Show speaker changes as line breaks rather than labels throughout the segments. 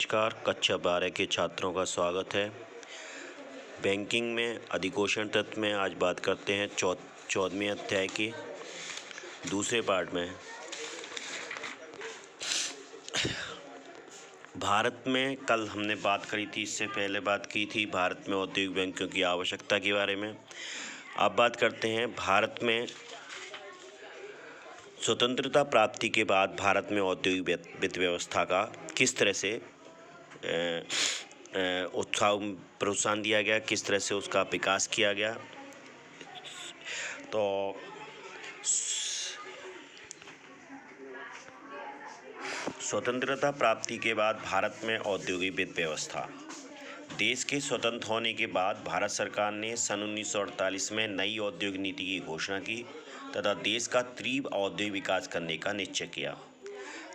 नमस्कार, कक्षा 12 के छात्रों का स्वागत है। बैंकिंग में अधिकोषण तत्व में आज बात करते हैं 14वें अध्याय की दूसरे पार्ट में। भारत में कल हमने बात करी थी, इससे पहले बात की थी भारत में औद्योगिक बैंकों की आवश्यकता के बारे में। अब बात करते हैं भारत में स्वतंत्रता प्राप्ति के बाद भारत में औद्योगिक वित्त व्यवस्था का किस तरह से उत्साह प्रोत्साहन दिया गया, किस तरह से उसका विकास किया गया। तो स्वतंत्रता प्राप्ति के बाद भारत में औद्योगिक वित्त व्यवस्था। देश के स्वतंत्र होने के बाद भारत सरकार ने सन 1948 में नई औद्योगिक नीति की घोषणा की तथा देश का तीव्र औद्योगिक विकास करने का निश्चय किया।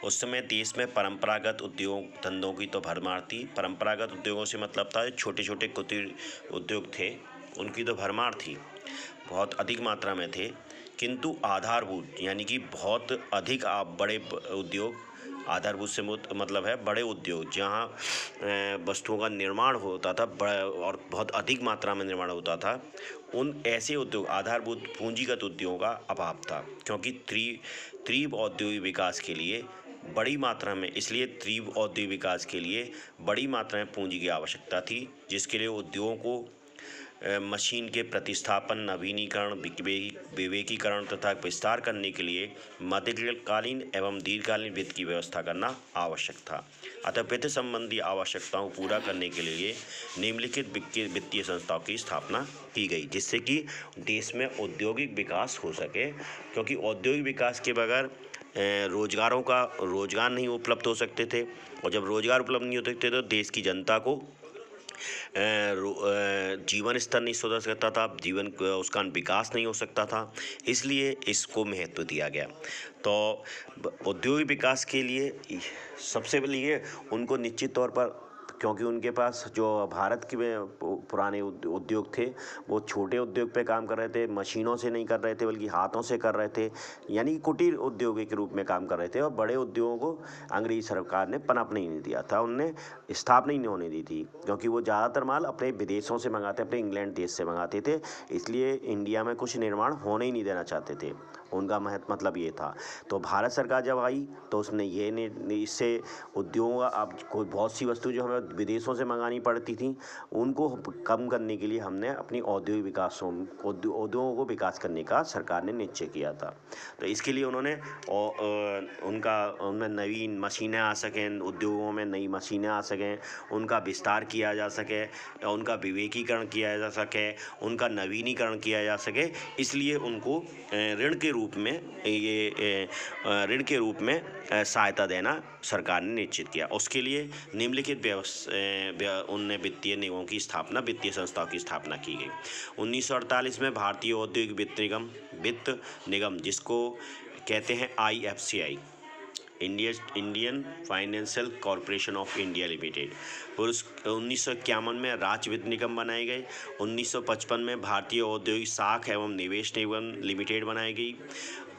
उस समय देश में परंपरागत उद्योग धंधों की तो भरमार थी। परंपरागत उद्योगों से मतलब था छोटे छोटे कुटीर उद्योग थे, उनकी तो भरमार थी, बहुत अधिक मात्रा में थे। किंतु आधारभूत यानी कि बहुत अधिक बड़े उद्योग, आधारभूत से मतलब है बड़े उद्योग, जहाँ वस्तुओं का निर्माण होता था और बहुत अधिक मात्रा में निर्माण होता था, उन ऐसे उद्योग आधारभूत पूंजीगत उद्योगों का अभाव था। क्योंकि तीव्र औद्योगिक विकास के लिए बड़ी मात्रा में तीव्र औद्योगिक विकास के लिए बड़ी मात्रा में पूंजी की आवश्यकता थी, जिसके लिए उद्योगों को मशीन के प्रतिस्थापन, नवीनीकरण, विवेकीकरण तथा विस्तार करने के लिए मध्यकालीन एवं दीर्घकालीन वित्त की व्यवस्था करना आवश्यक था। अतः वित्त संबंधी आवश्यकताओं को पूरा करने के लिए निम्नलिखित वित्तीय संस्थाओं की स्थापना की गई, जिससे कि देश में औद्योगिक विकास हो सके। क्योंकि औद्योगिक विकास के बगैर रोजगार नहीं उपलब्ध हो सकते थे, और जब रोजगार उपलब्ध नहीं होते थे तो देश की जनता को जीवन स्तर नहीं सुधर सकता था, उसका विकास नहीं हो सकता था। इसलिए इसको महत्व दिया गया। तो औद्योगिक विकास के लिए सबसे पहले उनको निश्चित तौर पर, क्योंकि उनके पास जो भारत के पुराने उद्योग थे वो छोटे उद्योग पे काम कर रहे थे, मशीनों से नहीं कर रहे थे बल्कि हाथों से कर रहे थे, यानी कुटीर उद्योग के रूप में काम कर रहे थे। और बड़े उद्योगों को अंग्रेजी सरकार ने पनपने नहीं दिया था, उनने स्थापना ही नहीं होने दी थी, क्योंकि वो ज़्यादातर माल अपने विदेशों से मंगाते, अपने इंग्लैंड देश से मंगाते थे। इसलिए इंडिया में कुछ निर्माण होने ही नहीं देना चाहते थे, उनका मतलब ये था। तो भारत सरकार जब आई तो उसने इससे उद्योगों का, अब कोई बहुत सी वस्तु जो हमें विदेशों से मंगानी पड़ती थी उनको कम करने के लिए हमने अपनी उद्योगों को विकास करने का सरकार ने निश्चय किया था। तो इसके लिए उन्होंने उनमें नवीन मशीनें आ सकें, उद्योगों में नई मशीनें आ सकें, उनका विस्तार किया जा सके, उनका विवेकीकरण किया जा सके, उनका नवीनीकरण किया जा सके। इसलिए उनको ऋण के रूप में सहायता देना सरकार ने निश्चित किया। उसके लिए निम्नलिखित उनने वित्तीय संस्थाओं की स्थापना की गई। 1948 में भारतीय औद्योगिक वित्त निगम, जिसको कहते हैं IFCI, Indian financial corporation of India limited. और 1951 में राज्य वित्त निगम बनाए गए। 1955 में भारतीय औद्योगिक साख एवं निवेश निगम लिमिटेड बनाई गई।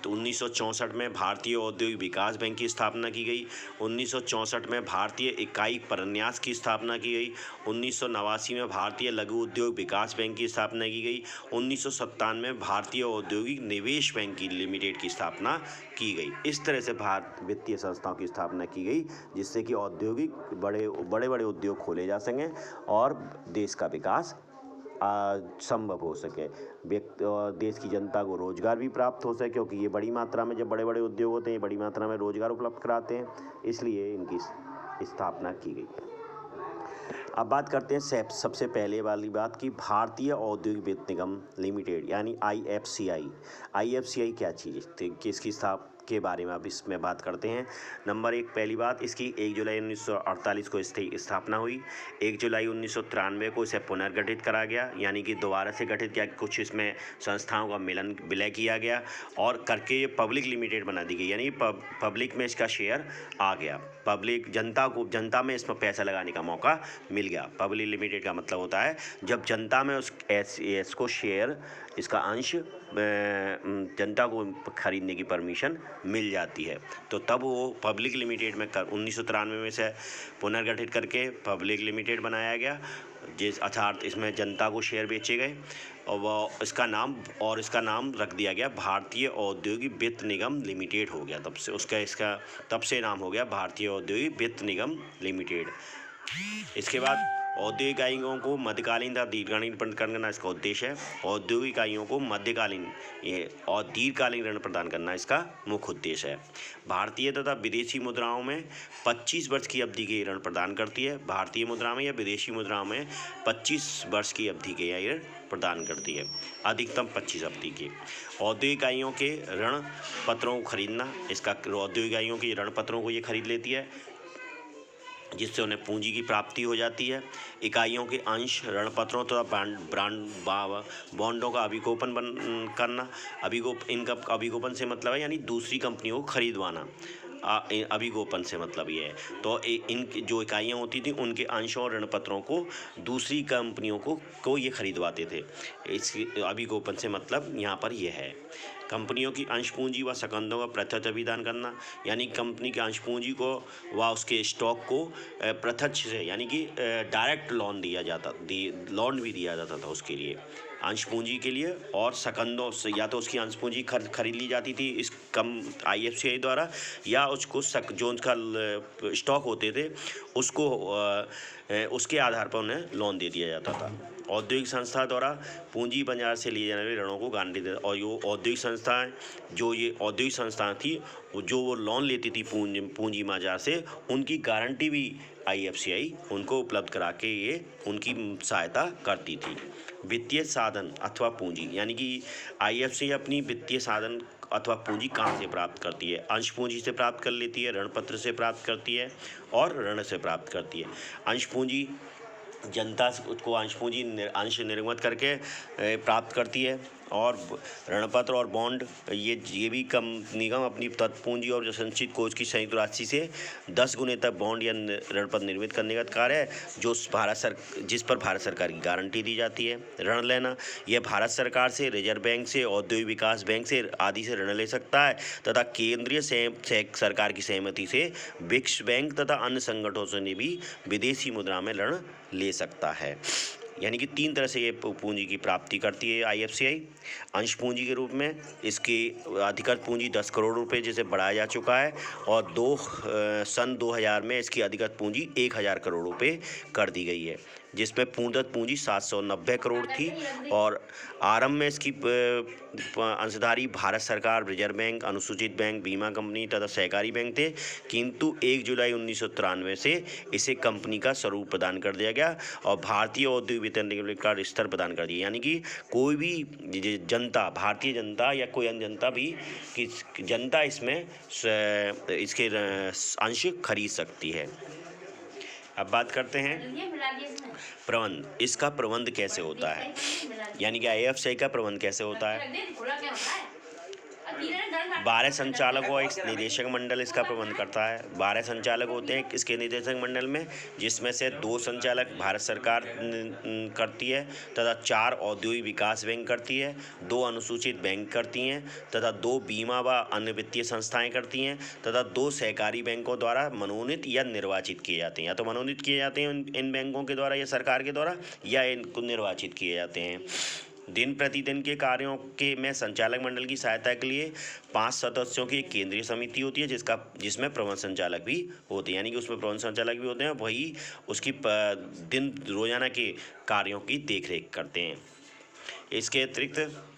तो 1964 में भारतीय औद्योगिक विकास बैंक की स्थापना की गई। 1964 में भारतीय इकाई प्रन्यास की स्थापना की गई। 1989 में भारतीय लघु उद्योग विकास बैंक की स्थापना की गई। 1997 में भारतीय औद्योगिक निवेश बैंक की लिमिटेड की स्थापना की गई। इस तरह से वित्तीय संस्थाओं की स्थापना की गई, जिससे कि औद्योगिक बड़े बड़े उद्योग खोले जा सकें और देश का विकास संभव हो सके, देश की जनता को रोजगार भी प्राप्त हो सके। क्योंकि ये बड़ी मात्रा में, जब बड़े बड़े उद्योग होते हैं, बड़ी मात्रा में रोजगार उपलब्ध कराते हैं, इसलिए इनकी स्थापना की गई। अब बात करते हैं सबसे पहले वाली बात की भारतीय औद्योगिक वित्त निगम लिमिटेड यानी IFCI क्या चीज़ थी, किसकी के बारे में अब इसमें बात करते हैं। नंबर 1, पहली बात, इसकी 1 जुलाई 1948 को स्थापना हुई। 1 जुलाई 1993 को इसे पुनर्गठित करा गया, यानी कि दोबारा से गठित किया, कुछ इसमें संस्थाओं का विलय किया गया और करके ये पब्लिक लिमिटेड बना दी गई, यानी पब्लिक में इसका शेयर आ गया। पब्लिक जनता में इसमें पैसा लगाने का मौका मिल गया। पब्लिक लिमिटेड का मतलब होता है जब जनता में इसको शेयर, इसका अंश जनता को खरीदने की परमिशन मिल जाती है। तो तब वो पब्लिक लिमिटेड में 1993 में से पुनर्गठित करके पब्लिक लिमिटेड बनाया गया, जिस अर्थात इसमें जनता को शेयर बेचे गए और वह इसका नाम रख दिया गया भारतीय औद्योगिक वित्त निगम लिमिटेड हो गया। तब से नाम हो गया भारतीय औद्योगिक वित्त निगम लिमिटेड। इसके बाद औद्योगिक इकाइयों को मध्यकालीन तथा दीर्घकालीन ऋण प्रदान करना इसका उद्देश्य है। औद्योगिक इकाइयों को मध्यकालीन और दीर्घकालीन ऋण प्रदान करना इसका मुख्य उद्देश्य है। भारतीय तथा विदेशी मुद्राओं में 25 वर्ष की अवधि के ऋण प्रदान करती है। भारतीय मुद्रा में या विदेशी मुद्राओं में 25 वर्ष की अवधि के ऋण प्रदान करती है, अधिकतम 25 अवधि के। औद्योगिक इकाइयों के ऋण पत्रों को खरीदना, औद्योगिक इकाइयों के ऋण पत्रों को ये खरीद लेती है, जिससे उन्हें पूंजी की प्राप्ति हो जाती है। इकाइयों के अंश ऋण पत्रों तथा बॉन्डों का अभिगोपन करना। इनका अभिगोपन से मतलब है यानी दूसरी कंपनियों को खरीदवाना। अभिगोपन से मतलब ये है। तो इन जो इकाइयाँ होती थी उनके अंशों और ऋण पत्रों को दूसरी कंपनियों को ये खरीदवाते थे। इस अभिगोपन से मतलब यहाँ पर ये है। कंपनियों की अंश पूंजी व सकंदों का प्रत्यक्ष अभिदान करना, यानी कंपनी के अंश पूंजी को व उसके स्टॉक को प्रत्यक्ष से यानी कि डायरेक्ट लोन भी दिया जाता था उसके लिए, अंश पूंजी के लिए। और सकंदों से या तो उसकी अंश पूंजी खरीद ली जाती थी इस IFCI द्वारा, या उसको जो उनका स्टॉक होते थे उसको उसके आधार पर उन्हें लोन दे दिया जाता था। औद्योगिक संस्था द्वारा पूंजी बाजार से लिए जाने वाले ऋणों को गारंटी देता, और ये औद्योगिक संस्थाएं थी जो वो लोन लेती थी पूंजी बाजार से, उनकी गारंटी भी IFCI उनको उपलब्ध करा के ये उनकी सहायता करती थी। वित्तीय साधन अथवा पूंजी, यानी कि IFCI अपनी वित्तीय साधन अथवा पूंजी कहाँ से प्राप्त करती है? अंश पूंजी से प्राप्त कर लेती है, ऋण पत्र से प्राप्त करती है और ऋण से प्राप्त करती है। अंश पूंजी जनता को अंश निर्गत करके प्राप्त करती है, और ऋण पत्र और बॉन्ड ये भी निगम अपनी तत्पूंजी और संचित कोष की संयुक्त राशि से 10 गुने तक बॉन्ड या ऋण पत्र निर्मित करने का कार्य है, जिस पर भारत सरकार की गारंटी दी जाती है। ऋण लेना, यह भारत सरकार से, रिजर्व बैंक से, औद्योगिक विकास बैंक से आदि से ऋण ले सकता है तथा केंद्रीय सरकार की सहमति से विश्व बैंक तथा अन्य संगठनों से भी विदेशी मुद्रा में ऋण ले सकता है। यानी कि 3 तरह से ये पूंजी की प्राप्ति करती है IFCI। अंश पूंजी के रूप में इसकी अधिकृत पूंजी 10 करोड़ रुपए जिसे बढ़ाया जा चुका है, और सन 2000 में इसकी अधिकृत पूंजी 1000 करोड़ रुपए कर दी गई है, जिसमें पूंजीगत पूंजी 790 करोड़ थी। और आरंभ में इसकी अंशधारी भारत सरकार, रिजर्व बैंक, अनुसूचित बैंक, बीमा कंपनी तथा सहकारी बैंक थे, किंतु 1 जुलाई 1993 से इसे कंपनी का स्वरूप प्रदान कर दिया गया और भारतीय औद्योगिक वित्त निगम का स्तर प्रदान कर दिया। यानी कि कोई भी जनता, भारतीय जनता या कोई अन्य जनता भी जनता इसके अंश खरीद सकती है। अब बात करते हैं प्रबंध। इसका प्रबंध कैसे होता है, यानी कि IFCI का प्रबंध कैसे होता है? 12 संचालक और एक निदेशक मंडल इसका प्रबंध करता है। 12 संचालक होते हैं इसके निदेशक मंडल में, जिसमें से 2 संचालक भारत सरकार करती है तथा 4 औद्योगिक विकास बैंक करती है, 2 अनुसूचित बैंक करती हैं तथा 2 बीमा व अन्य वित्तीय संस्थाएं करती हैं तथा 2 सहकारी बैंकों द्वारा मनोनीत या निर्वाचित किए जाते हैं। या तो मनोनीत किए जाते हैं इन बैंकों के द्वारा या सरकार के द्वारा, या इनको निर्वाचित किए जाते हैं। दिन प्रतिदिन के कार्यों में संचालक मंडल की सहायता के लिए 5 सदस्यों की एक केंद्रीय समिति होती है, जिसमें प्रबंध संचालक भी होते हैं। यानी कि उसमें प्रबंध संचालक भी होते हैं, वही उसकी रोजाना के कार्यों की देखरेख करते हैं। इसके अतिरिक्त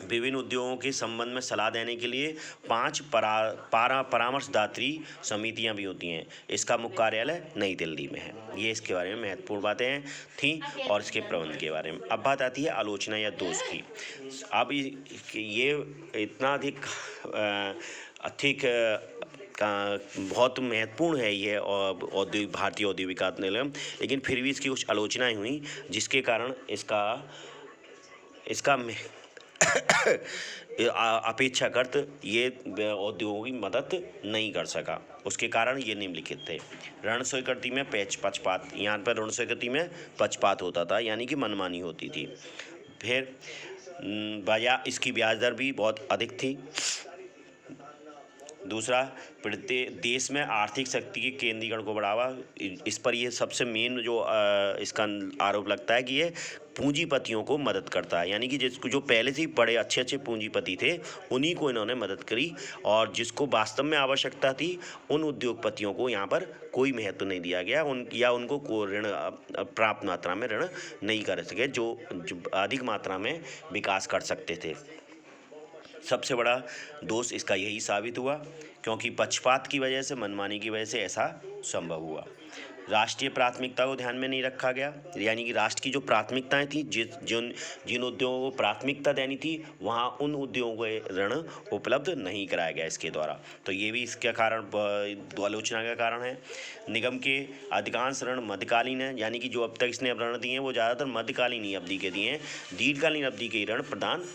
विभिन्न उद्योगों के संबंध में सलाह देने के लिए 5 परामर्शदात्री समितियां भी होती हैं। इसका मुख्य कार्यालय नई दिल्ली में है। ये इसके बारे में महत्वपूर्ण बातें थी और इसके प्रबंध के बारे में। अब बात आती है आलोचना या दोष की। अब ये इतना अधिक बहुत महत्वपूर्ण है ये भारतीय औद्योगिक विकास निगम, लेकिन फिर भी इसकी कुछ आलोचनाएं हुई, जिसके कारण इसका अपेक्षाकृत ये उद्योगों की मदद नहीं कर सका। उसके कारण ये निम्नलिखित थे। ऋण स्वीकृति में पक्षपात, यहाँ पर ऋण स्वीकृति में पक्षपात होता था, यानी कि मनमानी होती थी। फिर इसकी ब्याज दर भी बहुत अधिक थी। दूसरा, देश में आर्थिक शक्ति के केंद्रीकरण को बढ़ावा। इस पर ये सबसे मेन जो इसका आरोप लगता है कि ये पूंजीपतियों को मदद करता है, यानी कि जिसको जो पहले से ही बड़े अच्छे अच्छे पूंजीपति थे उन्हीं को इन्होंने मदद करी, और जिसको वास्तव में आवश्यकता थी उन उद्योगपतियों को यहाँ पर कोई महत्व नहीं दिया गया, उनको को ऋण प्राप्त मात्रा में ऋण नहीं कर सके जो अधिक मात्रा में विकास कर सकते थे। सबसे बड़ा दोष इसका यही साबित हुआ, क्योंकि पक्षपात की वजह से, मनमानी की वजह से ऐसा संभव हुआ। राष्ट्रीय प्राथमिकता को ध्यान में नहीं रखा गया, यानी कि राष्ट्र की जो प्राथमिकताएं थी, जिन उद्योगों को प्राथमिकता देनी थी वहाँ उन उद्योगों को ऋण उपलब्ध नहीं कराया गया इसके द्वारा। तो ये भी इसके कारण आलोचना का कारण है। निगम के अधिकांश ऋण मध्यकालीन है, यानी कि जो अब तक इसने ऋण दिए हैं वो ज़्यादातर मध्यकालीन अवधि के दिए हैं। दीर्घकालीन अवधि के ऋण प्रदान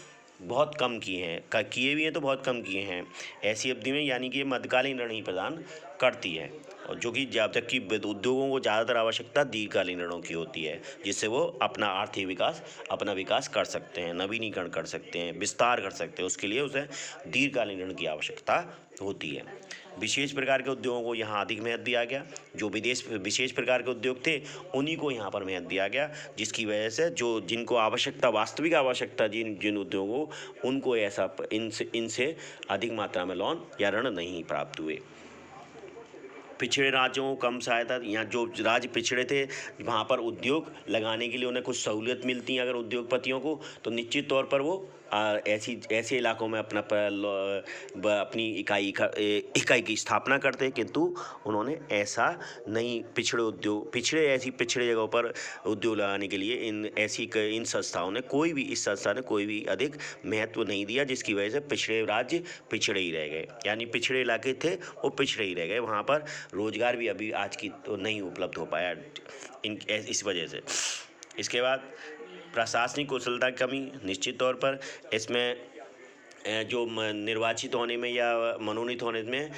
बहुत कम किए हैं, किए भी हैं तो बहुत कम किए हैं ऐसी अवधि में, यानी कि ये मध्यकालीन ऋण ही प्रदान करती है, और जो कि जब तक कि उद्योगों को ज़्यादातर आवश्यकता दीर्घकालीन ऋणों की होती है, जिससे वो अपना आर्थिक विकास, अपना विकास कर सकते हैं, नवीनीकरण कर सकते हैं, विस्तार कर सकते हैं, उसके लिए उसे दीर्घकालीन ऋण की आवश्यकता होती है। विशेष प्रकार के उद्योगों को यहाँ अधिक महत्व दिया गया, जो विशेष प्रकार के उद्योग थे उन्हीं को यहाँ पर महत्व दिया गया, जिसकी वजह से जिनको आवश्यकता, वास्तविक आवश्यकता जिन उद्योगों, उनको ऐसा इनसे अधिक मात्रा में लोन या ऋण नहीं प्राप्त हुए। पिछड़े राज्यों को कम सहायता, यहाँ जो राज्य पिछड़े थे वहाँ पर उद्योग लगाने के लिए उन्हें कुछ सहूलियत मिलती है अगर उद्योगपतियों को, तो निश्चित तौर पर वो ऐसे इलाकों में अपनी इकाई की स्थापना करते हैं, किंतु उन्होंने ऐसा नहीं, पिछड़े जगहों पर उद्योग लगाने के लिए इन संस्थाओं ने इस संस्था ने कोई भी अधिक महत्व नहीं दिया, जिसकी वजह से पिछड़े राज्य पिछड़े ही रह गए, यानी पिछड़े इलाके थे वो पिछड़े ही रह गए, वहाँ पर रोजगार भी अभी आज की तो नहीं उपलब्ध हो पाया इस वजह से। इसके बाद प्रशासनिक कुशलता की कमी, निश्चित तौर पर इसमें जो निर्वाचित होने में या मनोनीत होने में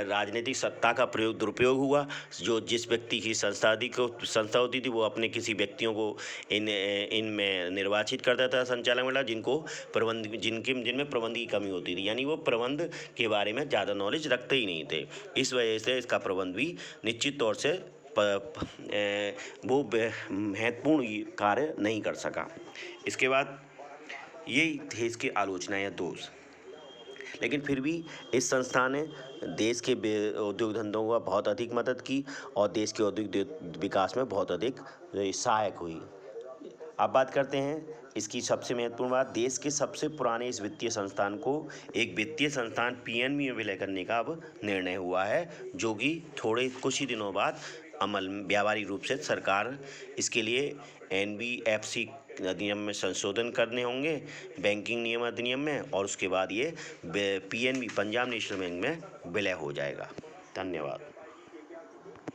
राजनीतिक सत्ता का दुरुपयोग हुआ, जो जिस व्यक्ति की संस्था होती थी वो अपने किसी व्यक्तियों को इनमें निर्वाचित करता था संचालक मंडल, जिनमें प्रबंध की कमी होती थी, यानी वो प्रबंध के बारे में ज़्यादा नॉलेज रखते ही नहीं थे, इस वजह से इसका प्रबंध भी निश्चित तौर से वो महत्वपूर्ण कार्य नहीं कर सका। इसके बाद यही थे इसकी आलोचना या दोष, लेकिन फिर भी इस संस्था ने देश के उद्योग धंधों का बहुत अधिक मदद की और देश के औद्योगिक विकास में बहुत अधिक सहायक हुई। अब बात करते हैं इसकी सबसे महत्वपूर्ण बात, देश के सबसे पुराने इस वित्तीय संस्थान को एक वित्तीय संस्थान पीएनबी में विलय करने का अब निर्णय हुआ है, जो कि कुछ ही दिनों बाद व्यावहारिक रूप से सरकार इसके लिए एनबीएफसी अधिनियम में संशोधन करने होंगे, बैंकिंग नियम अधिनियम में, और उसके बाद ये पीएनबी पंजाब नेशनल बैंक में विलय हो जाएगा। धन्यवाद।